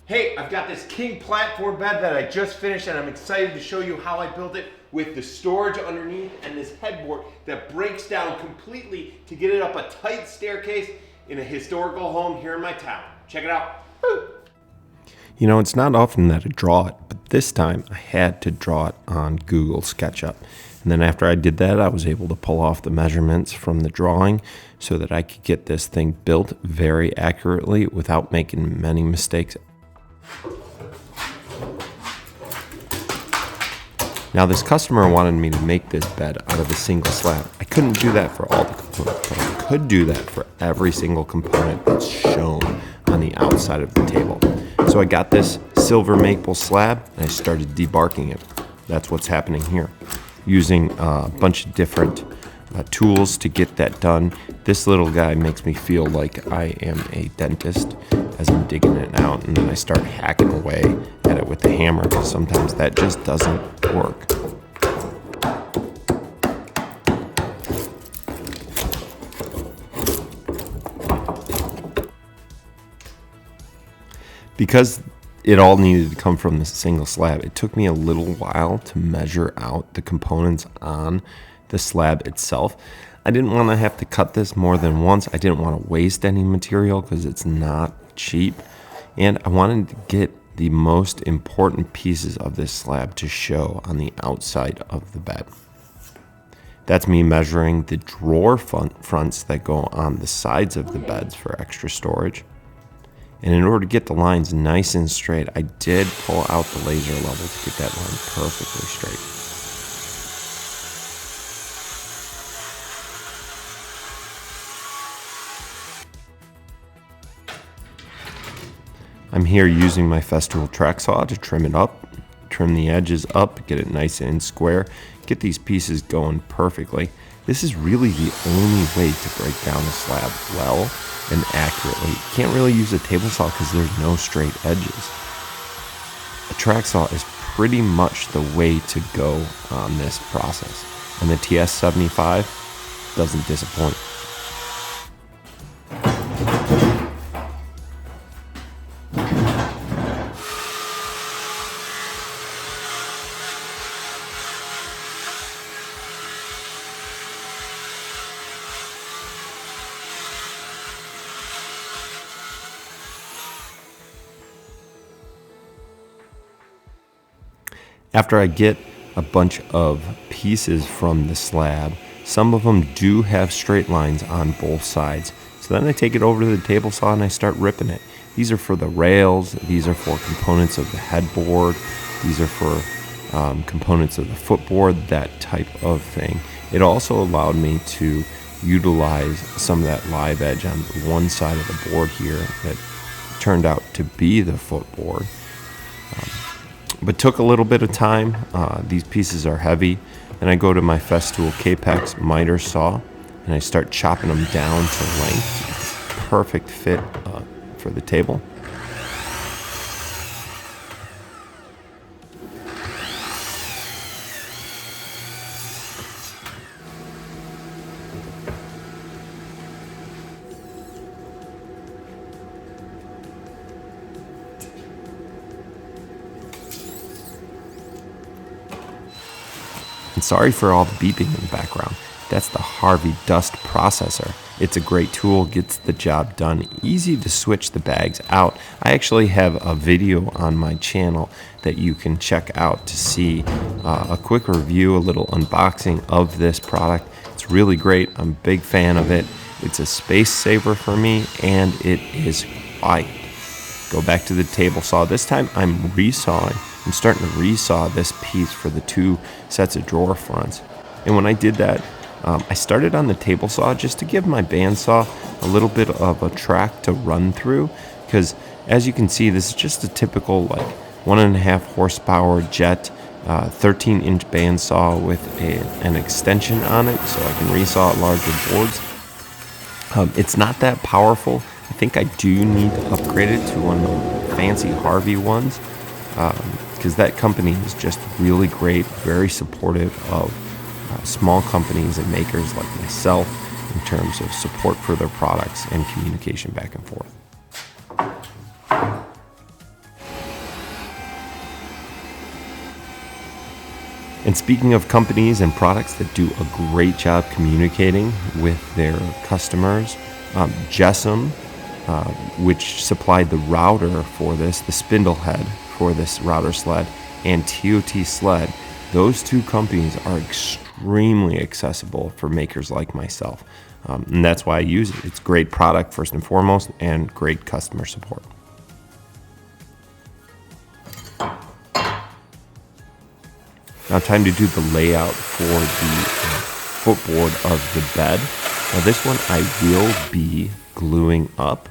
Hey, I've got this king platform bed that I just finished and I'm excited to show you how I built it with the storage underneath and this headboard that breaks down completely to get it up a tight staircase in a historical home here in my town. Check it out. Woo! You know, it's not often that I draw it, but this time I had to draw it on Google SketchUp. And then after I did that, I was able to pull off the measurements from the drawing so that I could get this thing built very accurately without making many mistakes. Now this customer wanted me to make this bed out of a single slab. I couldn't do that for all the components, but I could do that for every single component that's shown on the outside of the table. So I got this silver maple slab and I started debarking it. That's what's happening here. Using a bunch of different tools to get that done. This little guy makes me feel like I am a dentist as I'm digging it out, and then I start hacking away at it with the hammer because sometimes that just doesn't work. Because it all needed to come from this single slab, it took me a little while to measure out the components on the slab itself. I didn't want to have to cut this more than once. I didn't want to waste any material because it's not cheap. And I wanted to get the most important pieces of this slab to show on the outside of the bed. That's me measuring the drawer fronts that go on the sides of the beds for extra storage. And in order to get the lines nice and straight, I did pull out the laser level to get that line perfectly straight. I'm here using my Festool track saw to trim it up, trim the edges up, get it nice and square, get these pieces going perfectly. This is really the only way to break down a slab well and accurately. You can't really use a table saw because there's no straight edges. A track saw is pretty much the way to go on this process, and the TS75 doesn't disappoint. After I get a bunch of pieces from the slab, some of them do have straight lines on both sides. So then I take it over to the table saw and I start ripping it. These are for the rails, these are for components of the headboard, these are for components of the footboard, that type of thing. It also allowed me to utilize some of that live edge on one side of the board here that turned out to be the footboard. But took a little bit of time. These pieces are heavy. Then I go to my Festool Capex miter saw and I start chopping them down to length. Perfect fit for the table. And sorry for all the beeping in the background. That's the Harvey Dust Processor. It's a great tool, gets the job done, easy to switch the bags out. I actually have a video on my channel that you can check out to see a quick review, a little unboxing of this product. It's really great. I'm a big fan of it. It's a space saver for me, and it is quiet. Go back to the table saw. This time I'm resawing. I'm starting to resaw this piece for the two sets of drawer fronts. And when I did that, I started on the table saw just to give my bandsaw a little bit of a track to run through, because as you can see, this is just a typical like 1.5 horsepower jet 13-inch bandsaw with an extension on it, so I can resaw at larger boards. It's not that powerful. I think I do need to upgrade it to one of the fancy Harvey ones, because that company is just really great, very supportive of small companies and makers like myself in terms of support for their products and communication back and forth. And speaking of companies and products that do a great job communicating with their customers, Jessam, which supplied the router for this, the spindle head for this router sled, and TOT Sled, those two companies are extremely accessible for makers like myself. And that's why I use it. It's great product first and foremost, and great customer support. Now time to do the layout for the footboard of the bed. Now this one I will be gluing up,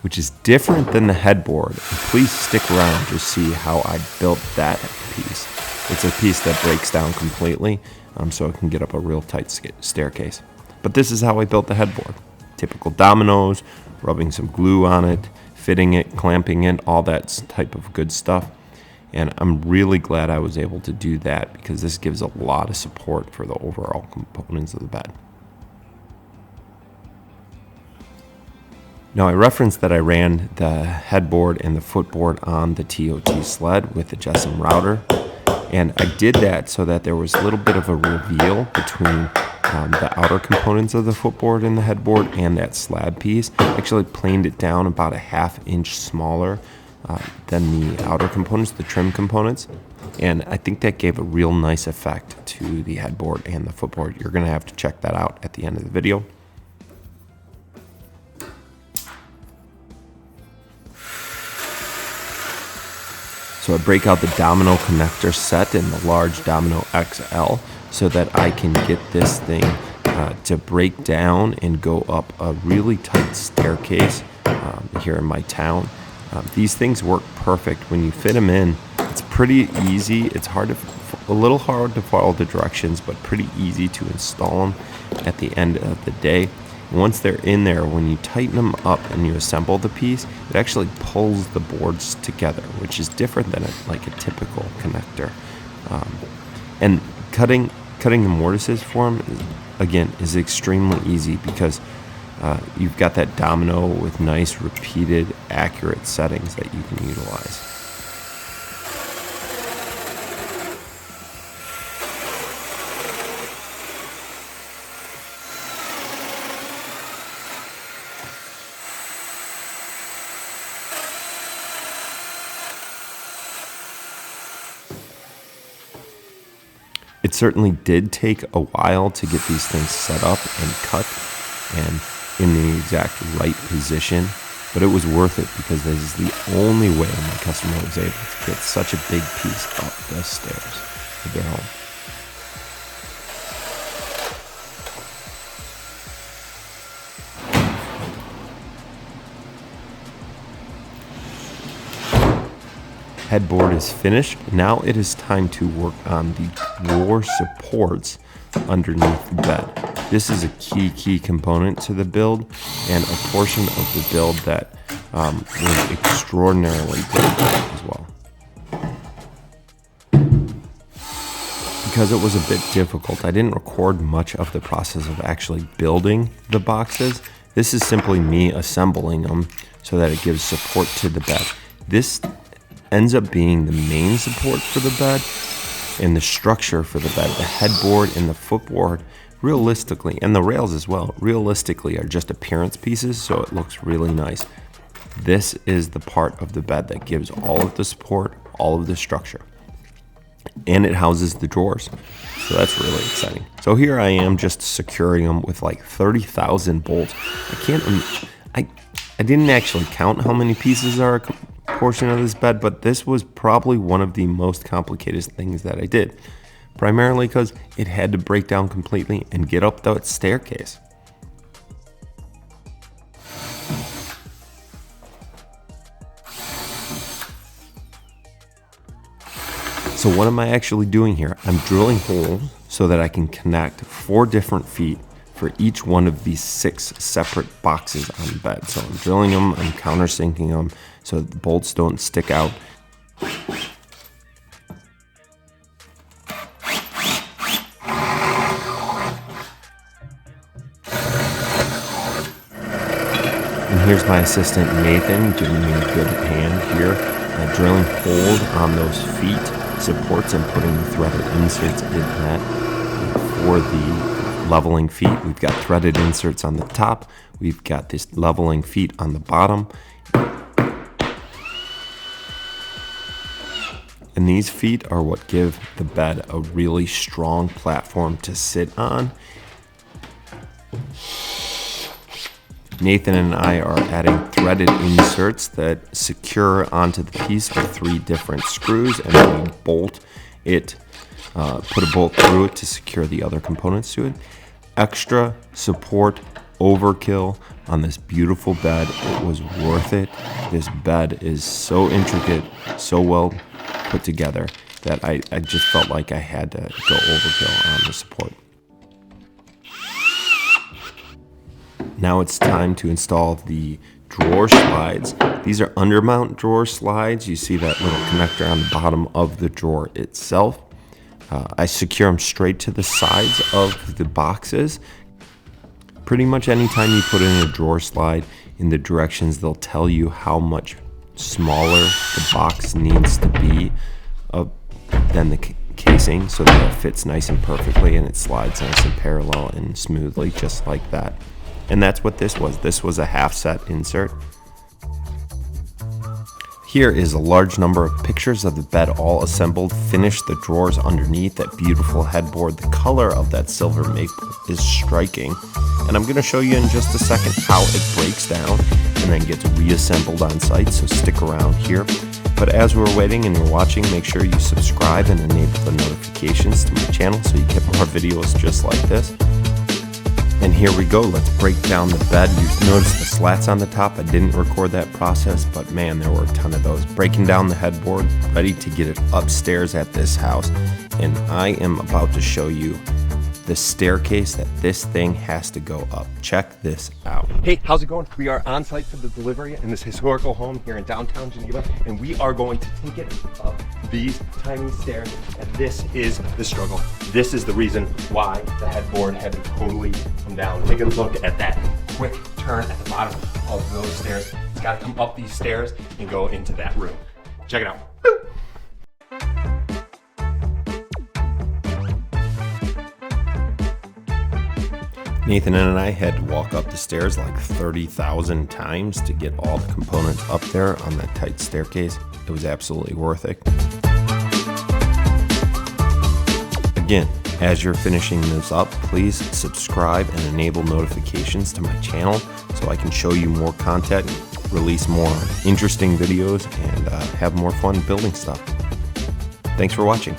which is different than the headboard. And please stick around to see how I built that piece. It's a piece that breaks down completely, so it can get up a real tight staircase. But this is how I built the headboard. Typical dominoes, rubbing some glue on it, fitting it, clamping it, all that type of good stuff. And I'm really glad I was able to do that because this gives a lot of support for the overall components of the bed. Now I referenced that I ran the headboard and the footboard on the TOT sled with the Jessam router. And I did that so that there was a little bit of a reveal between the outer components of the footboard and the headboard and that slab piece. I actually planed it down about a 1/2 inch smaller than the outer components, the trim components. And I think that gave a real nice effect to the headboard and the footboard. You're gonna have to check that out at the end of the video. So I break out the Domino connector set in the large Domino XL so that I can get this thing to break down and go up a really tight staircase here in my town. These things work perfect when you fit them in. It's pretty easy. It's a little hard to follow the directions, but pretty easy to install them at the end of the day. Once they're in there, when you tighten them up and you assemble the piece, it actually pulls the boards together, which is different than like a typical connector. And cutting the mortises for them, again, is extremely easy because you've got that Domino with nice, repeated, accurate settings that you can utilize. It certainly did take a while to get these things set up and cut and in the exact right position, but it was worth it because this is the only way my customer was able to get such a big piece up the stairs of their home. Headboard is finished. Now it is time to work on the drawer supports underneath the bed. This is a key component to the build and a portion of the build that was extraordinarily difficult as well. Because it was a bit difficult, I didn't record much of the process of actually building the boxes. This is simply me assembling them so that it gives support to the bed. This ends up being the main support for the bed and the structure for the bed. The headboard and the footboard, realistically, and the rails as well, realistically are just appearance pieces, so it looks really nice. This is the part of the bed that gives all of the support, all of the structure. And it houses the drawers, so that's really exciting. So here I am just securing them with like 30,000 bolts. I didn't actually count how many pieces are portion of this bed, but this was probably one of the most complicated things that I did, primarily because it had to break down completely and get up that staircase. So what am I actually doing here? I'm drilling holes so that I can connect 4 different feet for each one of these 6 separate boxes on the bed. So I'm drilling them, I'm countersinking them so that the bolts don't stick out. And here's my assistant Nathan giving me a good hand here, drilling holes on those feet supports and putting the threaded inserts in that. For the leveling feet, we've got threaded inserts on the top. We've got this leveling feet on the bottom. And these feet are what give the bed a really strong platform to sit on. Nathan and I are adding threaded inserts that secure onto the piece with 3 different screws, and then we bolt it, put a bolt through it to secure the other components to it. Extra support, overkill on this beautiful bed. It was worth it. This bed is so intricate, so well put together that I just felt like I had to go overkill on the support. Now it's time to install the drawer slides. These are undermount drawer slides. You see that little connector on the bottom of the drawer itself. I secure them straight to the sides of the boxes. Pretty much anytime you put in a drawer slide, in the directions they'll tell you how much smaller the box needs to be than the casing, so that it fits nice and perfectly and it slides nice and parallel and smoothly, just like that. And that's what this was. This was a half set insert. Here is a large number of pictures of the bed all assembled, finished, the drawers underneath, that beautiful headboard. The color of that silver maple is striking. And I'm going to show you in just a second how it breaks down and then gets reassembled on site, so stick around here. But as we're waiting and you're watching, make sure you subscribe and enable the notifications to my channel so you get more videos just like this. And here we go, let's break down the bed. You notice the slats on the top. I didn't record that process, but man, there were a ton of those. Breaking down the headboard, ready to get it upstairs at this house. And I am about to show you the staircase that this thing has to go up. Check this out. Hey, how's it going? We are on site for the delivery in this historical home here in downtown Geneva, and we are going to take it up these tiny stairs, and this is the struggle. This is the reason why the headboard had to totally come down. Take a look at that quick turn at the bottom of those stairs. It's got to come up these stairs and go into that room. Check it out. Boop. Nathan and I had to walk up the stairs like 30,000 times to get all the components up there on that tight staircase. It was absolutely worth it. Again, as you're finishing this up, please subscribe and enable notifications to my channel so I can show you more content, release more interesting videos, and have more fun building stuff. Thanks for watching.